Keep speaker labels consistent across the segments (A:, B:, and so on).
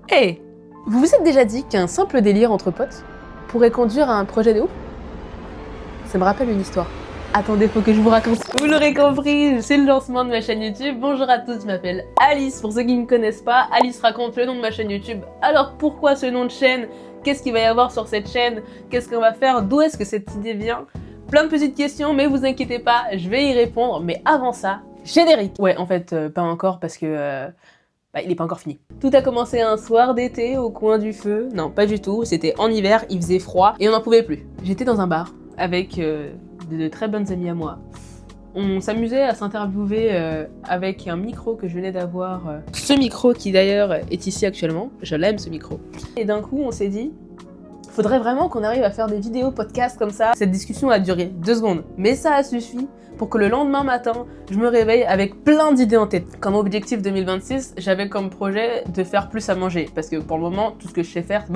A: Hey, vous vous êtes déjà dit qu'un simple délire entre potes pourrait conduire à un projet de ouf? Ça me rappelle une histoire. Attendez, faut que je vous raconte. Vous l'aurez compris, c'est le lancement de ma chaîne YouTube. Bonjour à tous, je m'appelle Alice. Pour ceux qui ne me connaissent pas, Alice raconte le nom de ma chaîne YouTube. Alors pourquoi ce nom de chaîne? Qu'est-ce qu'il va y avoir sur cette chaîne? Qu'est-ce qu'on va faire? D'où est-ce que cette idée vient? Plein de petites questions, mais vous inquiétez pas, je vais y répondre. Mais avant ça, générique. Ouais, en fait, pas encore parce que... il est pas encore fini. Tout a commencé un soir d'été au coin du feu. Non, pas du tout, c'était en hiver, il faisait froid et on n'en pouvait plus. J'étais dans un bar avec de très bonnes amies à moi. On s'amusait à s'interviewer avec un micro que je venais d'avoir. Ce micro qui d'ailleurs est ici actuellement, je l'aime ce micro. Et d'un coup on s'est dit, faudrait vraiment qu'on arrive à faire des vidéos podcasts comme ça. Cette discussion a duré 2 secondes, mais ça a suffi pour que le lendemain matin, je me réveille avec plein d'idées en tête. Comme objectif 2026, j'avais comme projet de faire plus à manger. Parce que pour le moment, tout ce que je sais faire,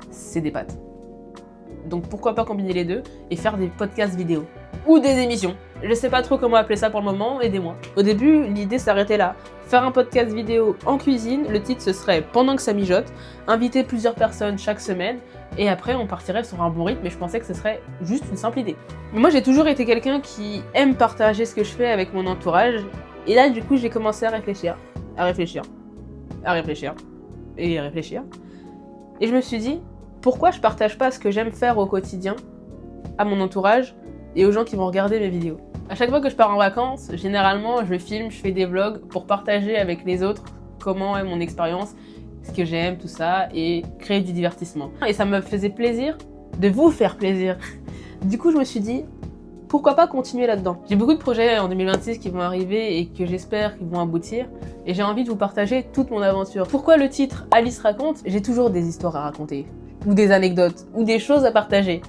A: c'est des pâtes. Donc pourquoi pas combiner les deux et faire des podcasts vidéo. Ou des émissions. Je sais pas trop comment appeler ça pour le moment, aidez-moi. Au début, l'idée s'arrêtait là. Faire un podcast vidéo en cuisine, le titre ce serait « Pendant que ça mijote », inviter plusieurs personnes chaque semaine, et après on partirait sur un bon rythme, et je pensais que ce serait juste une simple idée. Mais moi j'ai toujours été quelqu'un qui aime partager ce que je fais avec mon entourage, et là du coup j'ai commencé à réfléchir, et je me suis dit, pourquoi je partage pas ce que j'aime faire au quotidien à mon entourage et aux gens qui vont regarder mes vidéos. À chaque fois que je pars en vacances, généralement je filme, je fais des vlogs pour partager avec les autres comment est mon expérience, ce que j'aime, tout ça, et créer du divertissement. Et ça me faisait plaisir de vous faire plaisir. Du coup je me suis dit, pourquoi pas continuer là-dedans. J'ai beaucoup de projets en 2026 qui vont arriver et que j'espère qu'ils vont aboutir, et j'ai envie de vous partager toute mon aventure. Pourquoi le titre Alice raconte? J'ai toujours des histoires à raconter, ou des anecdotes, ou des choses à partager.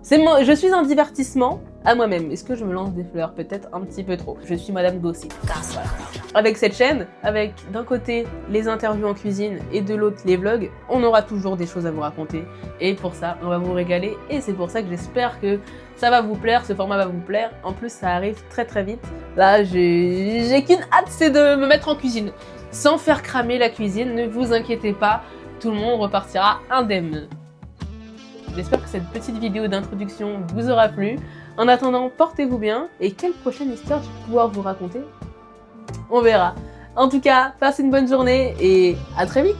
A: Je suis un divertissement à moi-même. Est-ce que je me lance des fleurs? Peut-être un petit peu trop. Je suis Madame Gossip. Voilà. Avec cette chaîne, avec d'un côté les interviews en cuisine et de l'autre les vlogs, on aura toujours des choses à vous raconter. Et pour ça, on va vous régaler. Et c'est pour ça que j'espère que ça va vous plaire, ce format va vous plaire. En plus, ça arrive très très vite. Là, j'ai qu'une hâte, c'est de me mettre en cuisine. Sans faire cramer la cuisine, ne vous inquiétez pas, tout le monde repartira indemne. J'espère que cette petite vidéo d'introduction vous aura plu. En attendant, portez-vous bien. Et quelle prochaine histoire je vais pouvoir vous raconter? On verra. En tout cas, passez une bonne journée et à très vite!